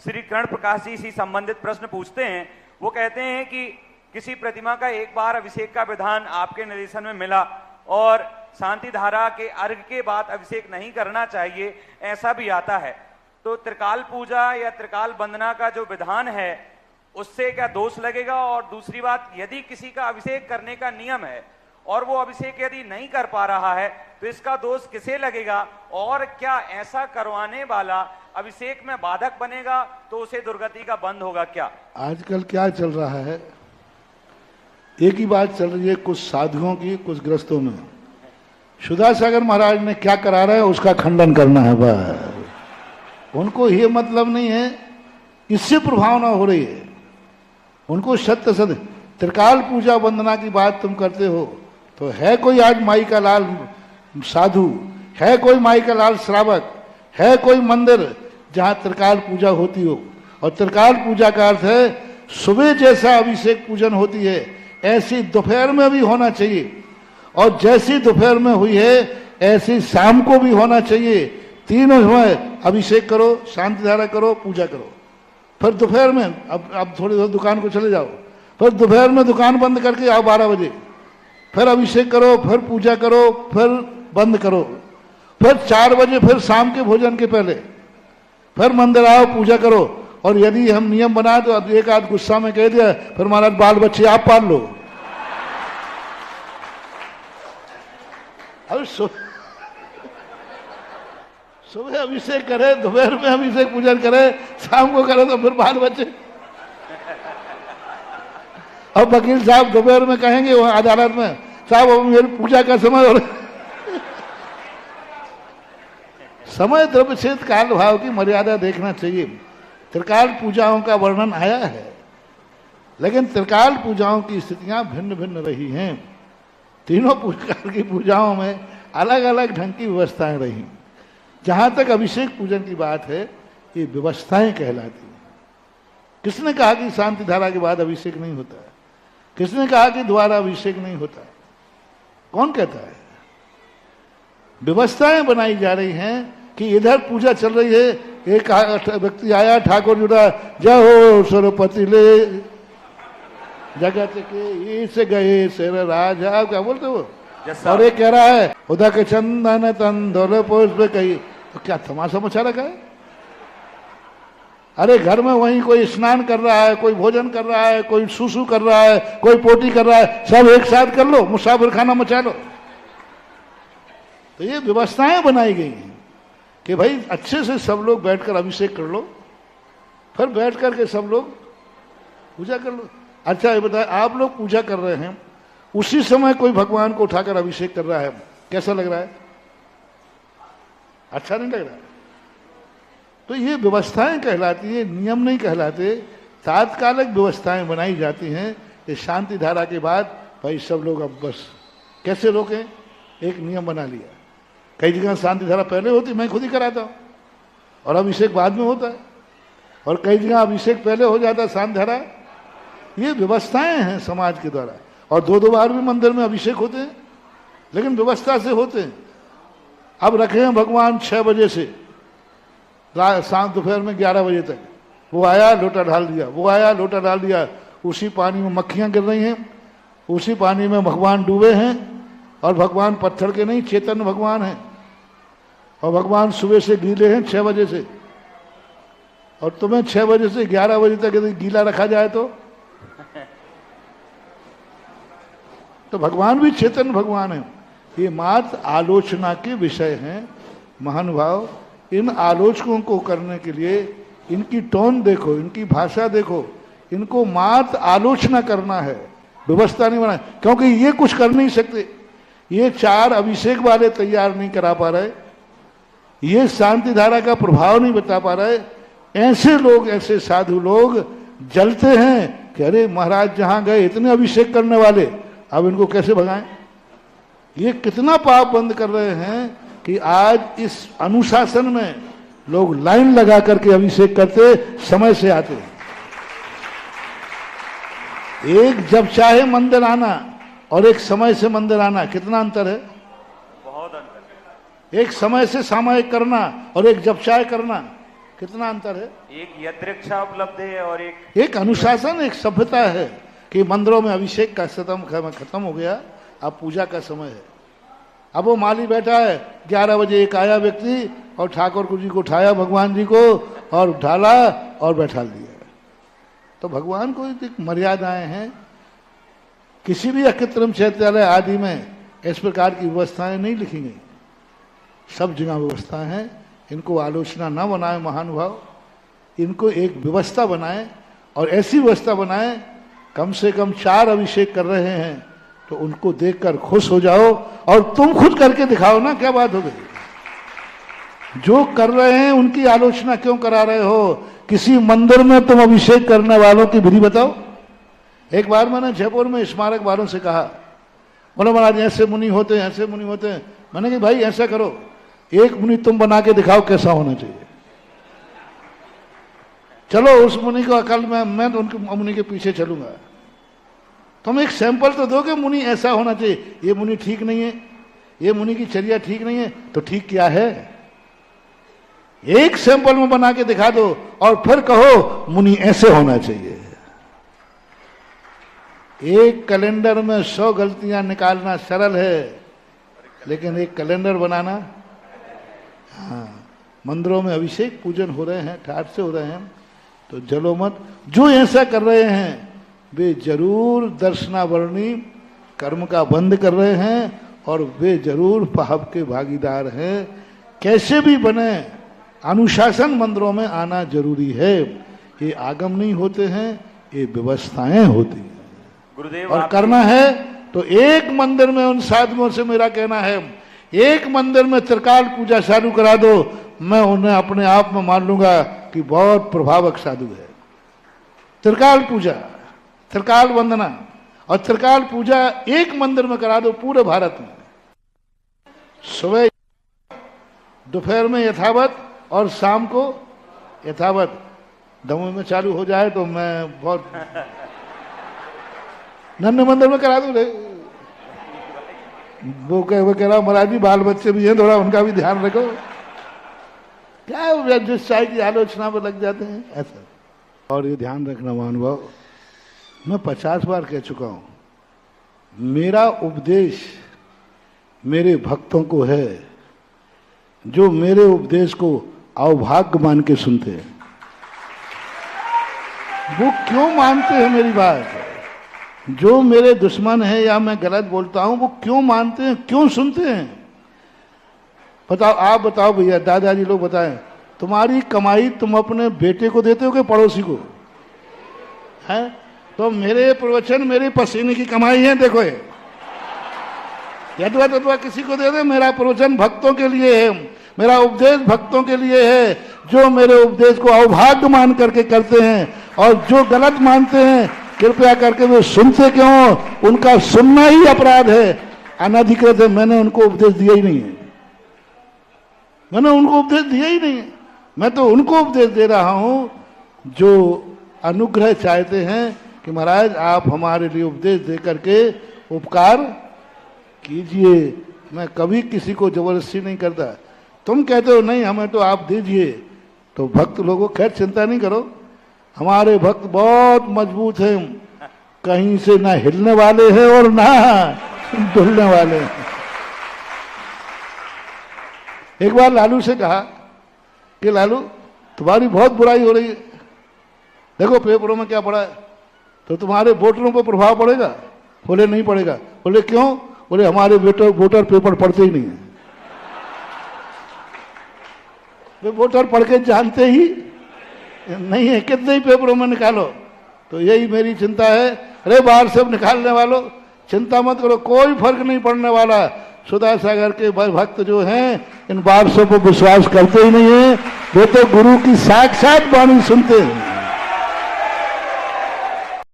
श्री कर्ण प्रकाश जी इसी संबंधित प्रश्न पूछते हैं। वो कहते हैं कि किसी प्रतिमा का एक बार अभिषेक का विधान आपके निर्देशन में मिला और शांति धारा के अर्घ के बाद अभिषेक नहीं करना चाहिए, ऐसा भी आता है, तो त्रिकाल पूजा या त्रिकाल वंदना का जो विधान है उससे क्या दोष लगेगा? और दूसरी बात, यदि किसी का अभिषेक करने का नियम है और वो अभिषेक यदि नहीं कर पा रहा है तो इसका दोष किसे लगेगा? और क्या ऐसा करवाने वाला अभिषेक में बाधक बनेगा तो उसे दुर्गति का बंद होगा क्या? आजकल क्या चल रहा है, एक ही बात चल रही है, कुछ साधुओं की, कुछ ग्रस्तों में। सुधा सागर महाराज ने क्या करा रहे हैं उसका खंडन करना है बस। उनको ये मतलब नहीं है, इससे प्रभावना हो रही है उनको। सत्य सत्य त्रिकाल पूजा वंदना की बात तुम करते हो तो है कोई आज माई का लाल साधु, है कोई माई का लाल श्रावक, है कोई मंदिर जहां त्रिकाल पूजा होती हो? और त्रिकाल पूजा का अर्थ है सुबह जैसा अभिषेक पूजन होती है ऐसी दोपहर में भी होना चाहिए, और जैसी दोपहर में हुई है ऐसी शाम को भी होना चाहिए। तीनों समय अभिषेक करो, शांति धारा करो, पूजा करो। फिर दोपहर में अब थोड़ी देर दुकान को चले जाओ, फिर दोपहर में दुकान बंद करके आओ 12 बजे, फिर अभिषेक करो, फिर पूजा करो, फिर बंद करो, फिर 4 बजे फिर शाम के भोजन के पहले फिर मंदिर आओ, पूजा करो। और यदि हम नियम बनाए तो अब एक आध गुस्सा में कह दिया फिर महाराज बाल बच्चे आप पाल लो। अब सुबह अभिषेक करे, दोपहर में अभिषेक पूजन करे, शाम को करे तो फिर बाल बच्चे। अब वकील साहब दोपहर में कहेंगे वहां अदालत में, साहब अब मेरी पूजा का समय हो रहा। समय द्रव्यच्छेद काल भाव की मर्यादा देखना चाहिए। त्रिकाल पूजाओं का वर्णन आया है, लेकिन त्रिकाल पूजाओं की स्थितियां भिन्न भिन्न रही हैं। तीनों प्रकार की पूजाओं में अलग अलग ढंग की व्यवस्थाएं रही। जहां तक अभिषेक पूजन की बात है, ये व्यवस्थाएं कहलाती हैं। किसने कहा कि शांति धारा के बाद अभिषेक नहीं होता है? किसने कहा कि दोबारा अभिषेक नहीं होता? कौन कहता है? व्यवस्थाएं बनाई जा रही हैं कि इधर पूजा चल रही है, एक व्यक्ति आया, ठाकुर जुड़ा, जय हो सरस्वती ले जगत के इस गए शेर राजा, क्या बोलते हो? और ये कह रहा है उदक चंदन तंदोल पुष्प कही, तो क्या तमाशा मचा रखा है? अरे घर में वहीं कोई स्नान कर रहा है, कोई भोजन कर रहा है, कोई सुसु कर रहा है, कोई पोटी कर रहा है, सब एक साथ कर लो, मुसाफिर खाना मचा लो। तो ये व्यवस्थाएं बनाई गई हैं कि भाई अच्छे से सब लोग बैठकर अभिषेक कर लो, फिर बैठ करके सब लोग पूजा कर लो। अच्छा ये बताए, आप लोग पूजा कर रहे हैं, उसी समय कोई भगवान को उठाकर अभिषेक कर रहा है, कैसा लग रहा है? अच्छा नहीं लग रहा? तो ये व्यवस्थाएं कहलाती है, नियम नहीं कहलाते। तात्कालिक व्यवस्थाएं बनाई जाती हैं कि शांति धारा के बाद भाई सब लोग अब बस कैसे रोकें, एक नियम बना लिया। कई जगह शांति धारा पहले होती, मैं खुद ही कराता हूं, और अभिषेक बाद में होता है, और कई जगह अभिषेक पहले हो जाता है, शांति धारा। ये व्यवस्थाएं हैं समाज के द्वारा। और 2-2 बार भी मंदिर में अभिषेक होते हैं, लेकिन व्यवस्था से होते हैं। अब रखे हैं भगवान 6 बजे से शाम दोपहर में 11 बजे तक, वो आया लोटा डाल दिया, वो आया लोटा डाल दिया, उसी पानी में मक्खियां गिर रही हैं, उसी पानी में भगवान डूबे हैं। और भगवान पत्थर के नहीं, चेतन भगवान हैं, और भगवान सुबह से गीले हैं 6 बजे से। और तुम्हें 6 बजे से 11 बजे तक यदि गीला रखा जाए तो भगवान भी चेतन भगवान है। ये मात्र आलोचना के विषय हैं महानुभाव। इन आलोचकों को करने के लिए इनकी टोन देखो, इनकी भाषा देखो, इनको मात्र आलोचना करना है, व्यवस्था नहीं बना। क्योंकि ये कुछ कर नहीं सकते, ये 4 अभिषेक वाले तैयार नहीं करा पा रहे, ये शांति धारा का प्रभाव नहीं बता पा रहे। ऐसे लोग, ऐसे साधु लोग जलते हैं कि अरे महाराज जहां गए इतने अभिषेक करने वाले, अब इनको कैसे भगाएं? ये कितना पाप बंद कर रहे हैं कि आज इस अनुशासन में लोग लाइन लगा करके अभिषेक करते, समय से आते। एक जब चाहे मंदिर आना और एक समय से मंदिर आना, कितना अंतर है? बहुत अंतर। एक समय से सामायिक करना और एक जब चाहे करना, कितना अंतर है। एक यदृच्छा उपलब्ध है और एक अनुशासन, एक सभ्यता है कि मंदिरों में अभिषेक का खत्म हो गया, अब पूजा का समय है। अब वो माली बैठा है, 11 बजे एक आया व्यक्ति और ठाकुर जी को उठाया, भगवान जी को, और उठाला और बैठा दिया। तो भगवान को एक मर्यादाएं हैं। किसी भी अकृत्रिम चैत्यालय आदि में इस प्रकार की व्यवस्थाएं नहीं लिखी गई, सब जगह व्यवस्था है। इनको आलोचना न बनाए महानुभाव, इनको एक व्यवस्था बनाए, और ऐसी व्यवस्था बनाए, कम से कम 4 अभिषेक कर रहे हैं तो उनको देखकर खुश हो जाओ, और तुम खुद करके दिखाओ ना, क्या बात हो गई। जो कर रहे हैं उनकी आलोचना क्यों करा रहे हो। किसी मंदिर में तुम अभिषेक करने वालों की विधि बताओ। एक बार मैंने जयपुर में स्मारक वालों से कहा, बोले महाराज ऐसे मुनि होते हैं, ऐसे मुनि होते हैं। मैंने कहा भाई ऐसा करो, एक मुनि तुम बना के दिखाओ कैसा होना चाहिए। चलो उस मुनि को अकल में, मैं तो उनके मुनि के पीछे चलूंगा। तुम एक सैंपल तो दो कि मुनि ऐसा होना चाहिए। ये मुनि ठीक नहीं है, ये मुनि की चर्या ठीक नहीं है, तो ठीक क्या है। एक सैंपल में बना के दिखा दो और फिर कहो मुनि ऐसे होना चाहिए। एक कैलेंडर में 100 गलतियां निकालना सरल है, लेकिन एक कैलेंडर बनाना, हाँ। मंदिरों में अभिषेक पूजन हो रहे हैं, ठाठ से हो रहे हैं, तो जलो मत। जो ऐसा कर रहे हैं वे जरूर दर्शनावरणी कर्म का बंद कर रहे हैं, और वे जरूर पाप के भागीदार हैं। कैसे भी बने, अनुशासन मंदिरों में आना जरूरी है। ये आगम नहीं होते हैं, ये व्यवस्थाएं होती हैं। गुरुदेव और करना है तो एक मंदिर में, उन साधुओं से मेरा कहना है, एक मंदिर में त्रिकाल पूजा चालू करा दो, मैं उन्हें अपने आप में मान लूंगा कि बहुत प्रभावक साधु है। त्रिकाल पूजा, त्रिकाल वंदना और त्रिकाल पूजा एक मंदिर में करा दो पूरे भारत में। सुबह दोपहर में यथावत और शाम को यथावत। दमोह में चालू हो जाए तो मैं बहुत नन्हे मंदिर में करा दूं। वो कह रहा महाराज जी बाल बच्चे भी हैं, थोड़ा उनका भी ध्यान रखो। क्या जिस चाय की आलोचना में लग जाते हैं ऐसा। और ये ध्यान रखना महानुभाव, मैं 50 बार कह चुका हूं, मेरा उपदेश मेरे भक्तों को है, जो मेरे उपदेश को अवभाग्य मान के सुनते हैं। वो क्यों मानते हैं मेरी बात। जो मेरे दुश्मन है या मैं गलत बोलता हूं, वो क्यों मानते हैं, क्यों सुनते हैं। बताओ, आप बताओ भैया, दादाजी लोग बताएं, तुम्हारी कमाई तुम अपने बेटे को देते हो कि पड़ोसी को है। तो मेरे प्रवचन मेरे पसीने की कमाई है। देखो ये यदवा किसी को दे दे, मेरा प्रवचन भक्तों के लिए है, मेरा उपदेश भक्तों के लिए है, जो मेरे उपदेश को अवभाग्य मान करके करते हैं। और जो गलत मानते हैं, कृपया करके वे सुनते क्यों, उनका सुनना ही अपराध है, अनधिकृत है। मैंने उनको उपदेश दिया ही नहीं है, मैंने उनको उपदेश दिया ही नहीं है। मैं तो उनको उपदेश दे रहा हूं जो अनुग्रह चाहते हैं कि महाराज आप हमारे लिए उपदेश दे करके उपकार कीजिए। मैं कभी किसी को जबरदस्ती नहीं करता। तुम कहते हो नहीं हमें तो आप दीजिए, तो भक्त लोगों खैर चिंता नहीं करो, हमारे भक्त बहुत मजबूत हैं, कहीं से ना हिलने वाले हैं और ना डुलने वाले हैं। एक बार लालू से कहा कि लालू तुम्हारी बहुत बुराई हो रही है, देखो पेपरों में क्या पड़ा है, तो तुम्हारे वोटरों पर प्रभाव पड़ेगा। बोले नहीं पड़ेगा। बोले क्यों। बोले हमारे वोटर पेपर पढ़ते ही नहीं है, वे वोटर पढ़ के जानते ही नहीं है, कितने ही पेपरों में निकालो। तो यही मेरी चिंता है। अरे बाहर से निकालने वालों चिंता मत करो, कोई फर्क नहीं पड़ने वाला। सुधा सागर के भक्त जो हैं इन बारसों पर विश्वास करते ही नहीं है, वे तो गुरु की साक्षात वाणी सुनते हैं।